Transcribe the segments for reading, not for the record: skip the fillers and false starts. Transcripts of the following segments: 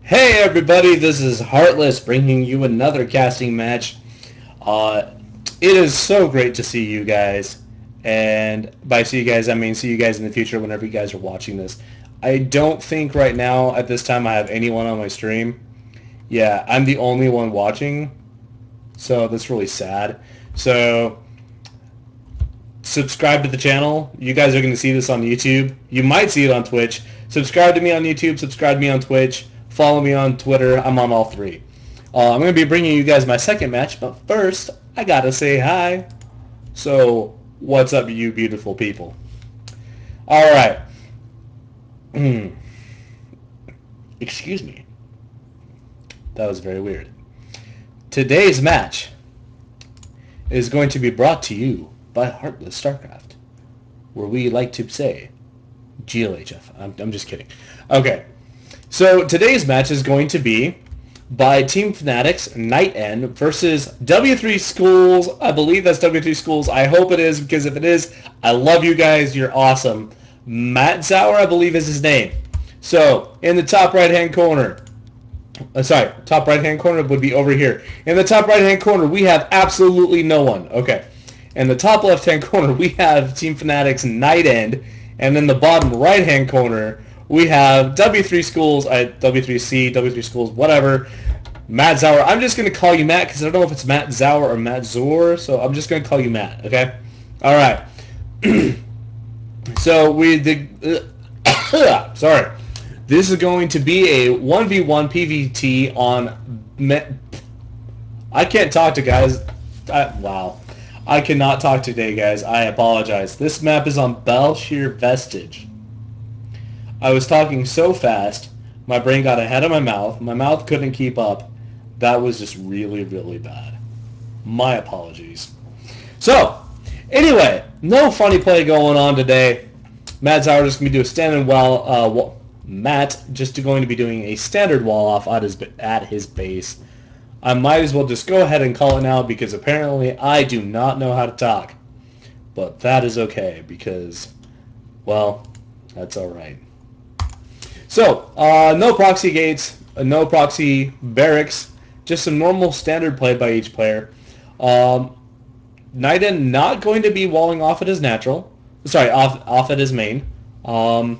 Hey everybody, this is Heartless bringing you another casting match. It is so great to see you guys, and by see you guys I mean see you guys in the future whenever you guys are watching this. I don't think right now at this time I have anyone on my stream. Yeah, I'm the only one watching, so that's really sad. So subscribe to the channel. You guys are going to see this on YouTube. You might see it on Twitch. Subscribe to me on YouTube, subscribe to me on Twitch. Follow me on Twitter. I'm on all three. I'm going to be bringing you guys my second match, but first, I got to say hi. So, what's up, you beautiful people? Alright. Excuse me. That was very weird. Today's match is going to be brought to you by Heartless StarCraft, where we like to say GLHF. I'm just kidding. Okay. So today's match is going to be by Team Fnatic's NightEnD versus W3 Schools. I believe that's W3 Schools. I hope it is, because if it is, I love you guys. You're awesome. Mattzour, I believe, is his name. So in the top right-hand corner, top right-hand corner would be over here. In the top right-hand corner, we have absolutely no one. Okay. In the top left-hand corner, we have Team Fnatic's NightEnD, and in the bottom right-hand corner, we have W3 Schools, w3c, W3 Schools, whatever, Mattzour. I'm just going to call you Matt because I don't know if it's Mattzour or Mattzour, so I'm just going to call you Matt, okay? All right. So sorry. This is going to be a 1v1 PvT on... I can't talk to guys. Wow. I cannot talk today, guys. I apologize. This map is on Bel'shir Vestige. I was talking so fast, my brain got ahead of my mouth. My mouth couldn't keep up. That was just really, really bad. My apologies. So, anyway, no funny play going on today. Mattzour just going to do a standard wall. Matt just going to be doing a standard wall off at his base. I might as well just go ahead and call it now because apparently I do not know how to talk. But that is okay because, well, that's alright. So, no proxy gates, no proxy barracks, just some normal standard play by each player. NightEnD not going to be walling off at his natural. Sorry, off at his main. But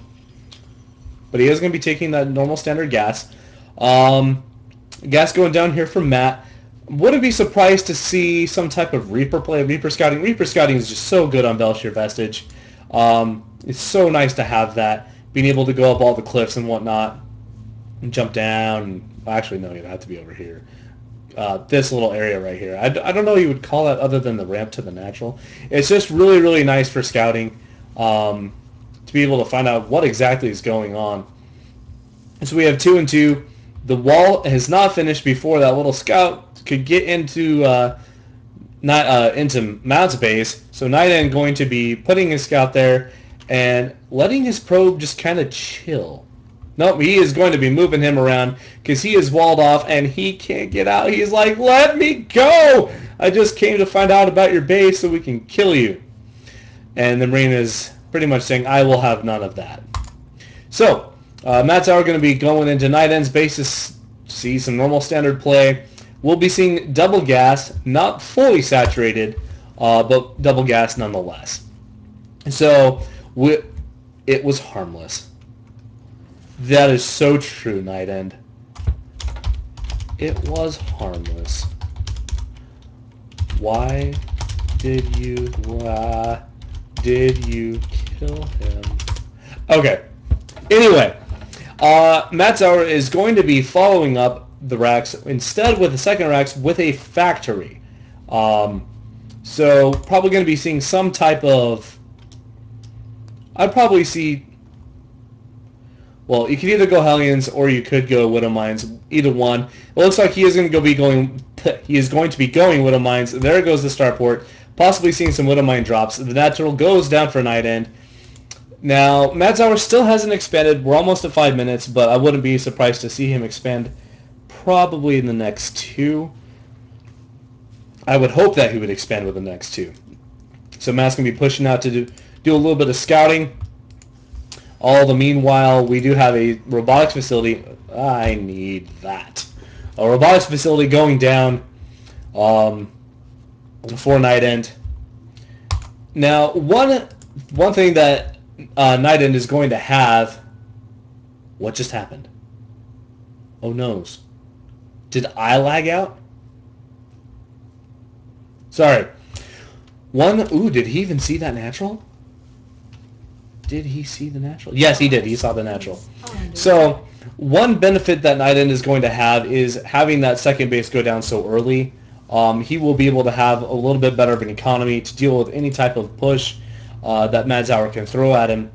he is going to be taking that normal standard gas. Gas going down here from Matt. Wouldn't be surprised to see some type of Reaper play, Reaper scouting. Reaper scouting is just so good on Bel'shir Vestige. It's so nice to have that. Being able to go up all the cliffs and whatnot, and jump down. Actually, no, you'd have to be over here. This little area right here. I don't know what you would call that other than the ramp to the natural. It's just really, really nice for scouting to be able to find out what exactly is going on. And so we have 2 and 2. The wall has not finished before that little scout could get into into Matt's base. So NightEnD going to be putting his scout there and letting his probe just kind of chill. Nope, he is going to be moving him around because he is walled off and he can't get out. He's like, let me go! I just came to find out about your base so we can kill you. And the Marine is pretty much saying, I will have none of that. So, Mattzour going to be going into NightEnd's base to see some normal standard play. We'll be seeing double gas, not fully saturated, but double gas nonetheless. So, it was harmless. That is so true, NightEnD. It was harmless. Why did you kill him? Okay. Anyway, Mattzour is going to be following up the racks instead with the second racks with a factory. So probably going to be seeing some type of... I'd probably see... Well, you could either go Hellions or you could go Widow Mines. Either one. It looks like he is going to be going Widow Mines. There goes the starport. Possibly seeing some Widow Mine drops. The natural goes down for NightEnD. Now, Mattzour still hasn't expanded. We're almost at 5 minutes, but I wouldn't be surprised to see him expand probably in the next 2. I would hope that he would expand with the next 2. So Matt's going to be pushing out to do a little bit of scouting. All the meanwhile, we do have a robotics facility. I need that. A robotics facility going down for NightEnD. Now, one thing that NightEnD is going to have... What just happened? Oh, noes. Did I lag out? Sorry. Ooh, did he even see that natural? Did he see the natural? Yes, he did. He saw the natural. So, one benefit that NightEnD is going to have is having that second base go down so early. He will be able to have a little bit better of an economy to deal with any type of push that Mattzour can throw at him.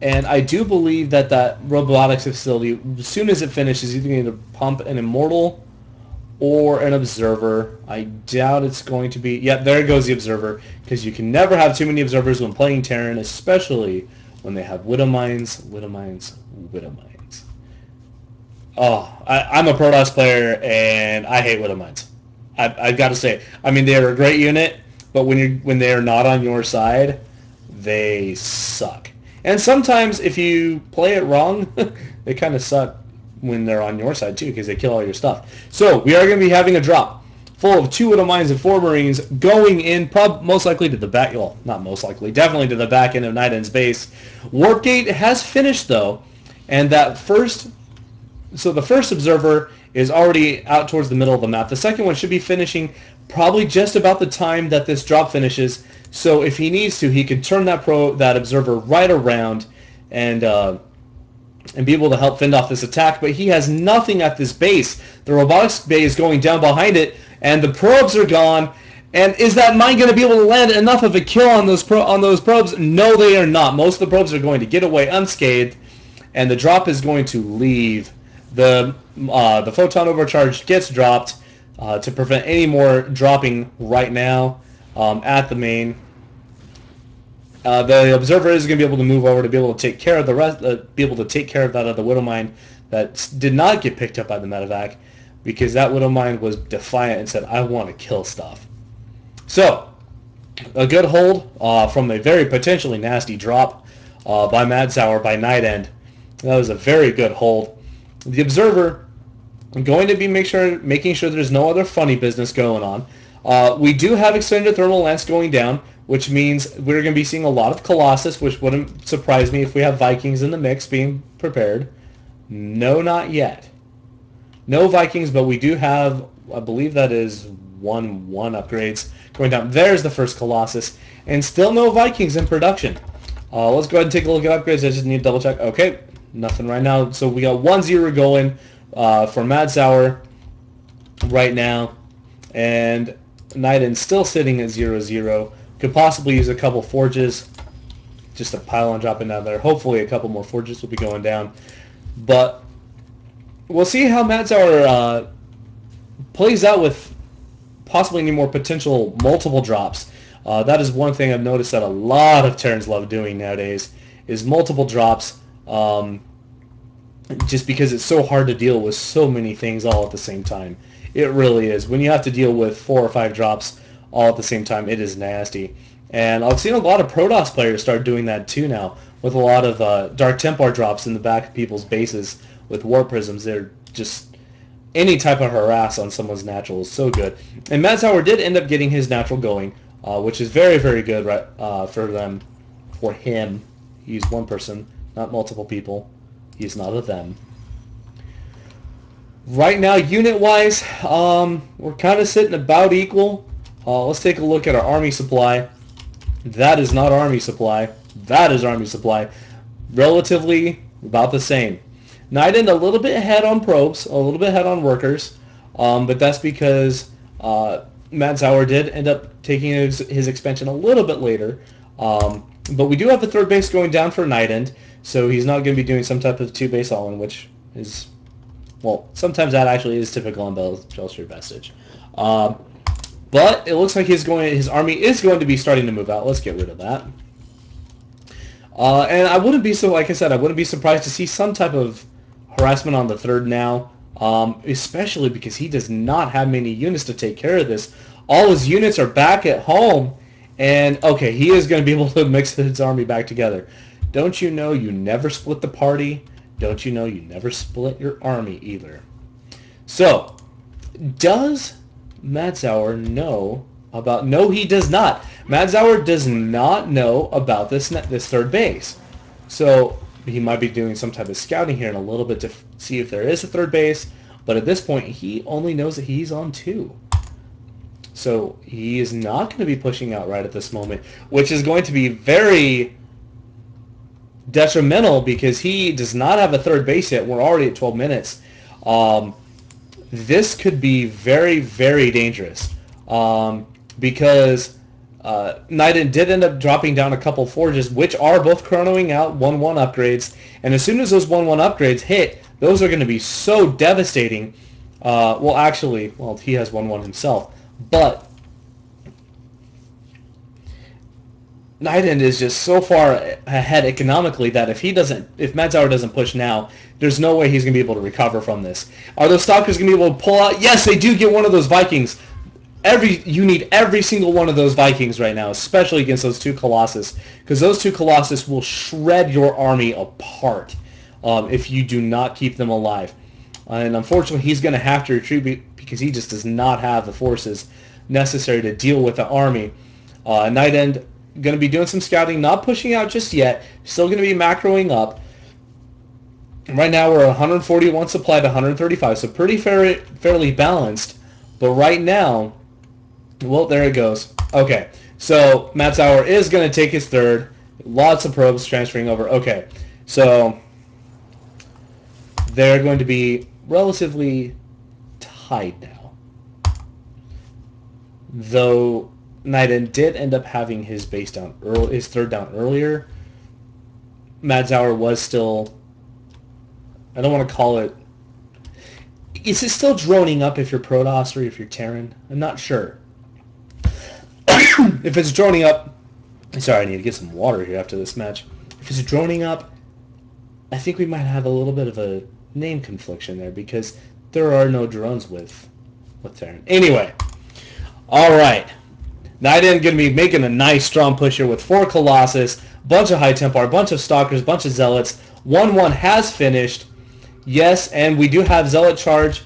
And I do believe that that robotics facility, as soon as it finishes, either going to pump an Immortal or an Observer. I doubt it's going to be... Yep, there goes the Observer, because you can never have too many Observers when playing Terran, especially when they have Widow Mines. Oh, I'm a Protoss player, and I hate Widow Mines. I've got to say. I mean, they're a great unit, but when they're not on your side, they suck. And sometimes, if you play it wrong, they kind of suck when they're on your side, too, because they kill all your stuff. So, we are going to be having a drop full of 2 Widow Mines and 4 Marines going in, most likely to the back... Well, not most likely. Definitely to the back end of NightEnd's base. Warp Gate has finished, though, and that first... So, the first Observer is already out towards the middle of the map. The second one should be finishing probably just about the time that this drop finishes. So if he needs to, he can turn that Observer right around and be able to help fend off this attack. But he has nothing at this base. The robotics bay is going down behind it, and the probes are gone. And is that mine going to be able to land enough of a kill on those probes? No, they are not. Most of the probes are going to get away unscathed, and the drop is going to leave. The photon overcharge gets dropped to prevent any more dropping right now at the main. The Observer is going to be able to move over to be able to take care of the rest, be able to take care of that other Widow Mine that did not get picked up by the medevac, because that Widow Mine was defiant and said, "I want to kill stuff." So, a good hold from a very potentially nasty drop by Mattzour by NightEnD. That was a very good hold. The Observer going to be making sure there's no other funny business going on. We do have extended thermal lance going down, which means we're going to be seeing a lot of Colossus, which wouldn't surprise me if we have Vikings in the mix being prepared. No, not yet. No Vikings, but we do have, I believe that is 1-1 upgrades going down. There's the first Colossus, and still no Vikings in production. Let's go ahead and take a look at upgrades. I just need to double check. Okay, nothing right now. So we got 1-0 going for Mattzour right now, and NightEnD still sitting at 0-0. Could possibly use a couple forges, just a pylon dropping down there. Hopefully a couple more forges will be going down. But we'll see how Mattzour plays out with possibly any more potential multiple drops. That is one thing I've noticed that a lot of Terrans love doing nowadays, is multiple drops, just because it's so hard to deal with so many things all at the same time. It really is. When you have to deal with 4 or 5 drops all at the same time, it is nasty. And I've seen a lot of Protoss players start doing that too now, with a lot of Dark Templar drops in the back of people's bases with Warp Prisms. They're just... any type of harass on someone's natural is so good. And Mattzour did end up getting his natural going, which is very, very good for him. He's one person, not multiple people. He's not a them. Right now, unit-wise, we're kind of sitting about equal. Let's take a look at our army supply. That is not army supply. That is army supply. Relatively about the same. NightEnD a little bit ahead on probes, a little bit ahead on workers, but that's because Mattzour did end up taking his expansion a little bit later. But we do have the third base going down for NightEnD, so he's not going to be doing some type of 2-base all-in, which is, well, sometimes that actually is typical on Bel'shir Vestige. But it looks like his army is going to be starting to move out. Let's get rid of that. And I wouldn't be like I said, I wouldn't be surprised to see some type of harassment on the third now, especially because he does not have many units to take care of this. All his units are back at home, and okay, he is going to be able to mix his army back together. Don't you know you never split the party? Don't you know you never split your army either? So, does Mattzour know about... No, he does not. Mattzour does not know about this third base. So, he might be doing some type of scouting here in a little bit to see if there is a third base. But at this point, he only knows that he's on 2. So, he is not going to be pushing out right at this moment, which is going to be very detrimental because he does not have a third base yet. We're already at 12 minutes. This could be very, very dangerous because NightEnD did end up dropping down a couple forges, which are both chronoing out 1-1 upgrades. And as soon as those 1-1 upgrades hit, those are going to be so devastating. Well, actually, he has 1-1 himself. But NightEnD is just so far ahead economically that if Mattzour doesn't push now, there's no way he's going to be able to recover from this. Are those Stalkers going to be able to pull out? Yes, they do get one of those Vikings. You need every single one of those Vikings right now, especially against those 2 Colossus, because those 2 Colossus will shred your army apart if you do not keep them alive. And unfortunately, he's going to have to retreat because he just does not have the forces necessary to deal with the army. NightEnD going to be doing some scouting, not pushing out just yet. Still going to be macroing up. Right now we're 141 supply to 135, so pretty fairly balanced. But right now, well, there it goes. Okay, so Mattzour is going to take his third. Lots of probes transferring over. Okay, so they're going to be relatively tied now. Though NightEnD did end up having his base down his third down earlier. Mattzour was still, I don't want to call it, is it still droning up if you're Protoss or if you're Terran? I'm not sure. If it's droning up, sorry, I need to get some water here after this match. If it's droning up, I think we might have a little bit of a name confliction there because there are no drones with Terran. Anyway, all right. NightEnD going to be making a nice strong push here with 4 Colossus, bunch of High Templar, bunch of Stalkers, bunch of Zealots. 1-1 has finished. Yes, and we do have Zealot charge.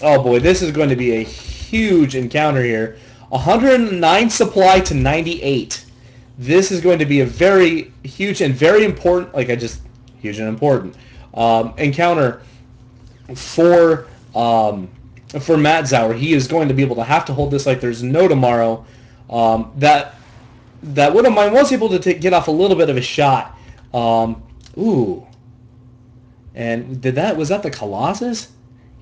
Oh boy, this is going to be a huge encounter here. 109 supply to 98. This is going to be a very huge and very important, huge and important encounter for Mattzour. He is going to be able to have to hold this like there's no tomorrow. That one of mine was able to get off a little bit of a shot. Ooh. And was that the Colossus?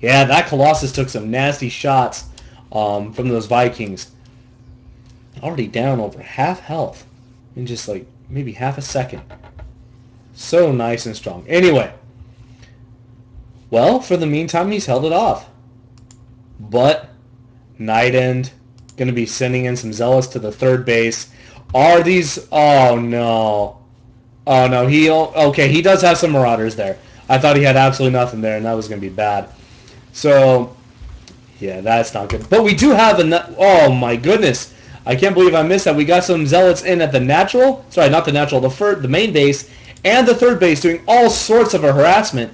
Yeah, that Colossus took some nasty shots from those Vikings. Already down over half health in just like maybe half a second. So nice and strong. Anyway. Well, for the meantime, he's held it off. But NightEnD going to be sending in some Zealots to the third base. Are these... Oh, no. Oh, no. Okay, he does have some Marauders there. I thought he had absolutely nothing there, and that was going to be bad. So, yeah, that's not good. But we do have a... Oh, my goodness. I can't believe I missed that. We got some Zealots in at the natural... Sorry, not the natural. The main base and the third base doing all sorts of a harassment.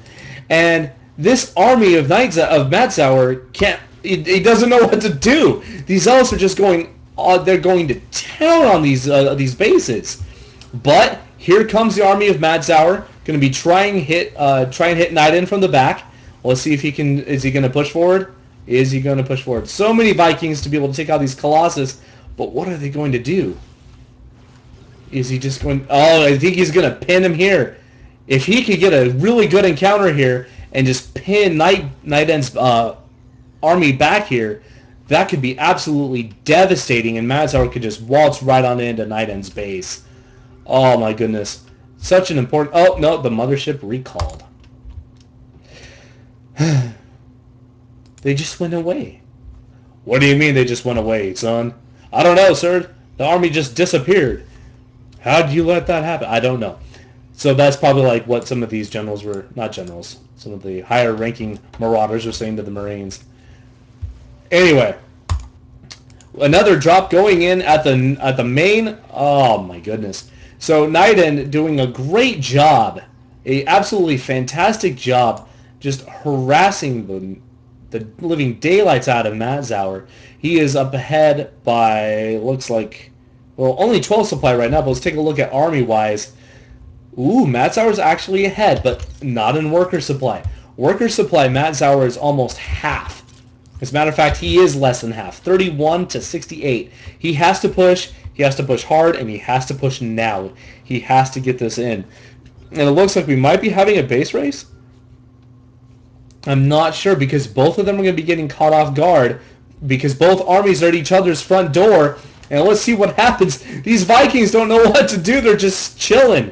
And this army of Mattzour can't... He doesn't know what to do. These Zealots are just going... they're going to town on these bases. But here comes the army of Mattzour. Going to be try and hit NightEnD from the back. Let's see if he can... Is he going to push forward? Is he going to push forward? So many Vikings to be able to take out these Colossus. But what are they going to do? Is he just going... Oh, I think he's going to pin him here. If he could get a really good encounter here and just pin NightEnd's army back here, that could be absolutely devastating, and Mattzour could just waltz right on into NightEnd's base. Oh my goodness. Such an important... Oh, no, the mothership recalled. They just went away. What do you mean they just went away, son? I don't know, sir. The army just disappeared. How did you let that happen? I don't know. So that's probably like what some of these generals were... Not generals. Some of the higher-ranking Marauders were saying to the Marines. Anyway, another drop going in at the main. Oh my goodness! So NightEnD doing a great job, a absolutely fantastic job, just harassing the living daylights out of Mattzour. He is up ahead by, looks like, well, only 12 supply right now, but let's take a look at army-wise. Ooh, Mattzour is actually ahead, but not in worker supply. Worker supply, Mattzour is almost half. As a matter of fact, he is less than half, 31 to 68. He has to push hard, and he has to push now. He has to get this in. And it looks like we might be having a base race. I'm not sure, because both of them are going to be getting caught off guard, because both armies are at each other's front door. And let's see what happens. These Vikings don't know what to do. They're just chilling.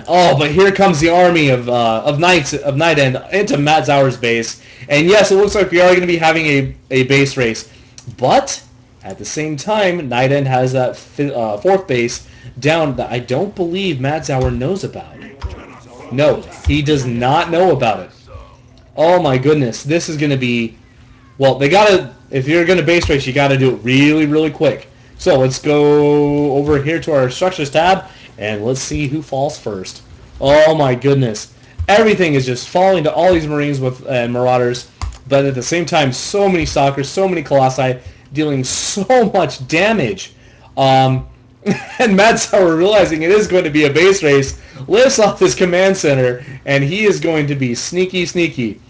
Oh, but here comes the army of NightEnD into Mattzour's base. And yes, it looks like we are going to be having a base race. But at the same time, NightEnD has that fourth base down that I don't believe Mattzour knows about. No, he does not know about it. Oh my goodness, this is going to be... Well, they got to... If you're going to base race, you got to do it really, really quick. So let's go over here to our structures tab, and let's see who falls first. Oh my goodness. Everything is just falling to all these Marines with Marauders, but at the same time, so many Stalkers, so many Colossi, dealing so much damage. And Mattzour, realizing it is going to be a base race, lifts off his command center, and he is going to be sneaky, sneaky.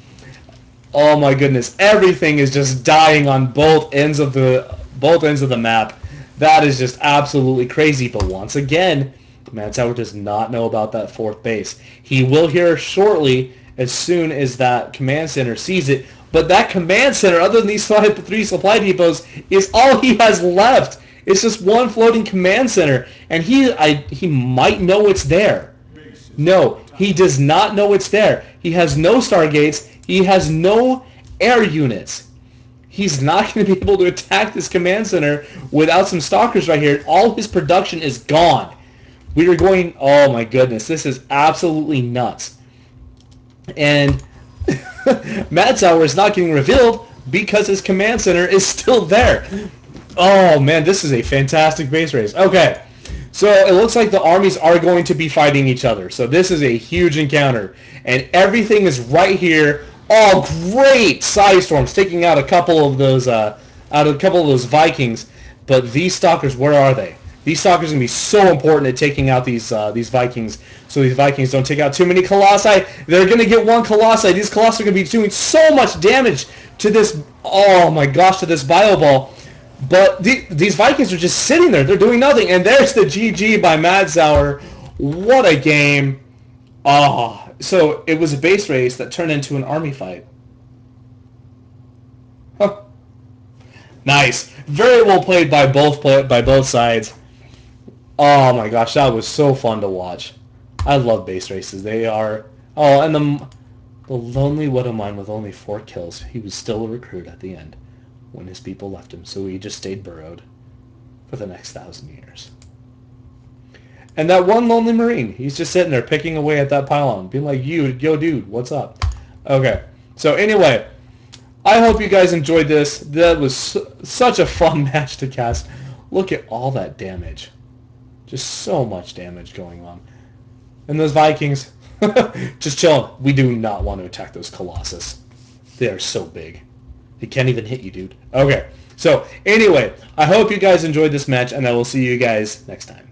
Oh my goodness, everything is just dying on both ends of the map. That is just absolutely crazy. But once again, Mattzour does not know about that fourth base. He will hear shortly as soon as that command center sees it. But that command center, other than these 3 supply depots, is all he has left. It's just one floating command center, and he might know it's there. No, he does not know it's there. He has no Stargates. He has no air units. He's not going to be able to attack this command center without some Stalkers right here. All his production is gone. We are going... Oh my goodness, this is absolutely nuts. And Mattzour is not getting revealed because his command center is still there. Oh man, this is a fantastic base race. Okay, so it looks like the armies are going to be fighting each other. So this is a huge encounter, and everything is right here. Oh, great Side Storms taking out a couple of those Vikings. But these Stalkers, where are they? These Stalkers are going to be so important at taking out these Vikings, so these Vikings don't take out too many Colossi. They're going to get one Colossi. These Colossi are going to be doing so much damage to this, oh my gosh, to this Bio Ball. But these Vikings are just sitting there. They're doing nothing. And there's the GG by Mattzour. What a game. Oh, so it was a base race that turned into an army fight. Huh. Nice. Very well played by both sides. Oh my gosh, that was so fun to watch. I love base races. They are... Oh, and the lonely Widowmine with only 4 kills. He was still a recruit at the end when his people left him, so he just stayed burrowed for the next 1,000 years. And that one lonely Marine, he's just sitting there picking away at that pylon, being like, yo dude, what's up? Okay, so anyway, I hope you guys enjoyed this. That was such a fun match to cast. Look at all that damage. Just so much damage going on. And those Vikings, just chilling. We do not want to attack those Colossus. They are so big. They can't even hit you, dude. Okay, so anyway, I hope you guys enjoyed this match, and I will see you guys next time.